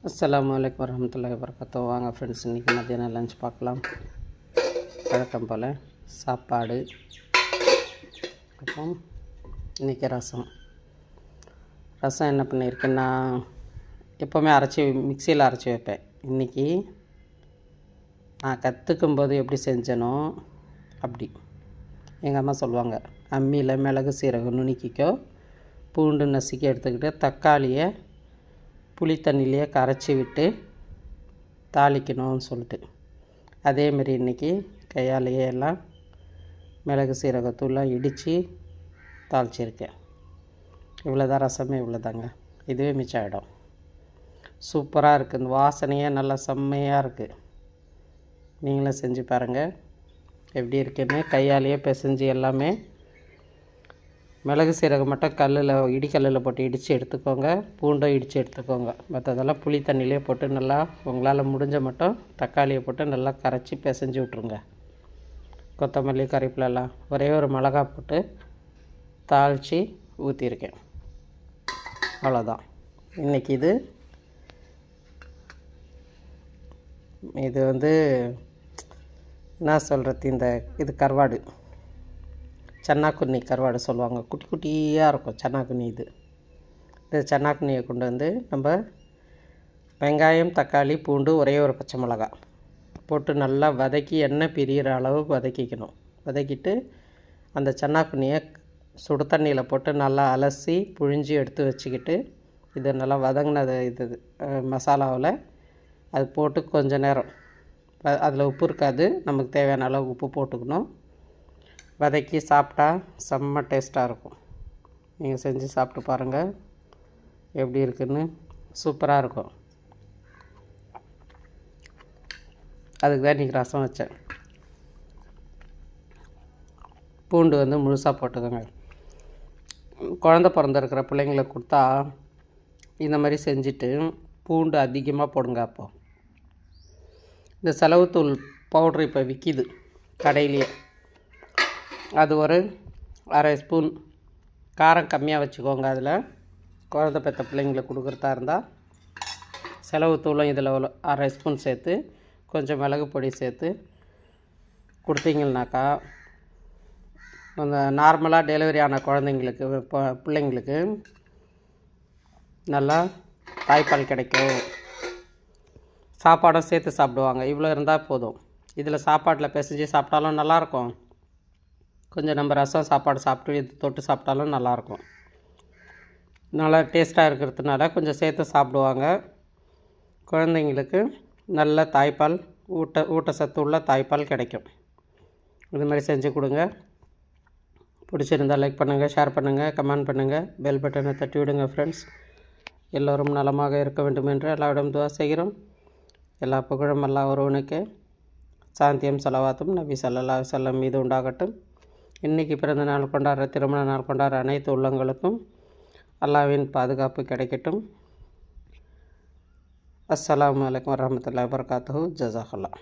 அஸ்ஸலாமு அலைக்கும் வரஹ்மத்துல்லாஹி வபரகாத்துஹு. வாங்க ஃப்ரெண்ட்ஸ், இன்றைக்கி மத்தியானம் லஞ்ச் பார்க்கலாம். வழக்கம் போல் சாப்பாடு, அப்புறம் இன்றைக்கி ரசம் என்ன பண்ணியிருக்கேன்னா, எப்போவுமே மிக்சியில் அரைச்சி வைப்பேன். இன்றைக்கி நான் கற்றுக்கும்போது எப்படி செஞ்சனோ அப்படி. எங்கள் அம்மா சொல்லுவாங்க, அம்மியில் மிளகு சீரகம் நுணுக்கிக்கோ, பூண்டு நசுக்கி எடுத்துக்கிட்டு தக்காளியை புளி தண்ணியிலையே கரைச்சி விட்டு தாளிக்கணும்னு சொல்லிட்டு, அதேமாரி இன்றைக்கி கையாலேயே எல்லாம் மிளகு சீரகத்தூள்லாம் இடித்து தாளிச்சிருக்கேன். இவ்வளோதான் ரசமே, இவ்வளோதாங்க. இதுவே மிச்சம் ஆகிடும். சூப்பராக இருக்குது. இந்த வாசனையே நல்லா செம்மையாக இருக்குது. நீங்களும் செஞ்சு பாருங்கள் எப்படி இருக்குன்னு. கையாலேயே பிசைஞ்சு எல்லாமே மிளகு சீரகம் மட்டும் இடிக்கல்லில் போட்டு இடித்து எடுத்துக்கோங்க. பூண்டை இடித்து எடுத்துக்கோங்க. மற்றதெல்லாம் புளி தண்ணியிலே போட்டு நல்லா உங்களால் முடிஞ்ச மட்டும் தக்காளியை போட்டு நல்லா கரைச்சி பிசைஞ்சு விட்ருங்க. கொத்தமல்லி கறிவேப்பிலெல்லாம் ஒரே ஒரு மிளகா போட்டு தாளித்து ஊற்றிருக்கேன். அவ்வளோதான். இன்றைக்கி இது என்ன சொல்கிறது, இது கருவாடு, சன்னாக்குன்னி கருவாடு சொல்லுவாங்க. குட்டி குட்டியாக இருக்கும் சன்னாக்குன்னி. இந்த சன்னாக்குன்னியை கொண்டு நம்ம வெங்காயம், தக்காளி, பூண்டு, ஒரே ஒரு பச்சை மிளகா போட்டு நல்லா வதக்கி எண்ணெய் பிரிகிற அளவுக்கு வதக்கிக்கணும். வதக்கிட்டு அந்த சன்னாக்குன்னியை சுடு தண்ணியில் போட்டு நல்லா அலசி புழிஞ்சி எடுத்து வச்சுக்கிட்டு, இது நல்லா வதங்கினது மசாலாவில் அது போட்டு கொஞ்சம் நேரம், அதில் உப்பு இருக்காது, நமக்கு தேவையான அளவு உப்பு போட்டுக்கணும். வதக்கி சாப்பிட்டா செம்ம டேஸ்ட்டாக இருக்கும். நீங்கள் செஞ்சு சாப்பிட்டு பாருங்கள் எப்படி இருக்குன்னு. சூப்பராக இருக்கும். அதுக்கு தான் இன்றைக்கி ரசம் வச்சேன். பூண்டு முழுசாக போட்டுக்கோங்க. குழந்த பிறந்திருக்கிற பிள்ளைங்களுக்கு கொடுத்தா இந்த மாதிரி செஞ்சுட்டு பூண்டு அதிகமாக போடுங்க. அப்போ இந்த செலவுத்தூள் பவுட்ரு இப்போ விற்கிது கடையிலேயே, அது ஒரு அரை ஸ்பூன் காரம் கம்மியாக வச்சுக்கோங்க. அதில் குழந்த பெற்ற பிள்ளைங்களுக்கு கொடுக்குறதா இருந்தால் செலவுத்தூளும் இதில் அரை ஸ்பூன் சேர்த்து கொஞ்சம் மிளகு பொடி சேர்த்து கொடுத்தீங்கன்னாக்கா, அந்த நார்மலாக டெலிவரி ஆன குழந்தைங்களுக்கு பிள்ளைங்களுக்கு நல்லா தாய்ப்பால் கிடைக்கும். சாப்பாடும் சேர்த்து சாப்பிடுவாங்க. இவ்வளோ இருந்தால் போதும். இதில் சாப்பாட்டில் பிசைஞ்சு சாப்பிட்டாலும் நல்லாயிருக்கும். கொஞ்சம் நம்ம ரசம் சாப்பாடு சாப்பிட்டு இது தொட்டு சாப்பிட்டாலும் நல்லாயிருக்கும். நல்லா டேஸ்ட்டாக இருக்கிறதுனால கொஞ்சம் சேர்த்து சாப்பிடுவாங்க. குழந்தைங்களுக்கு நல்ல தாய்ப்பால், ஊட்டச்சத்து உள்ள தாய்ப்பால் கிடைக்கும். இது மாதிரி செஞ்சு கொடுங்க. பிடிச்சிருந்தால் லைக் பண்ணுங்கள், ஷேர் பண்ணுங்கள், கமெண்ட் பண்ணுங்கள், பெல் பட்டனை தட்டி விடுங்க. ஃப்ரெண்ட்ஸ், எல்லோரும் நலமாக இருக்க வேண்டும் என்று எல்லாரிடம் துவா செய்கிறோம். எல்லா புகழும் அல்லாஹ் ஒருவனுக்கு, சாந்தியம் ஸலவாத்தும் நபி ஸல்லல்லாஹு அலைஹி வஸல்லம் மீது உண்டாகட்டும். இன்றைக்கி பிறந்த நாள் கொண்டாடுற, திருமண நாள் கொண்டாடுற அனைத்து உள்ளங்களுக்கும் அல்லாஹ்வின் பாதுகாப்பு கிடைக்கட்டும். அஸ்ஸலாமு அலைக்கும் வரஹ்மத்துல்லாஹி வபரகாத்துஹு. ஜஸாக்கல்லாஹ்.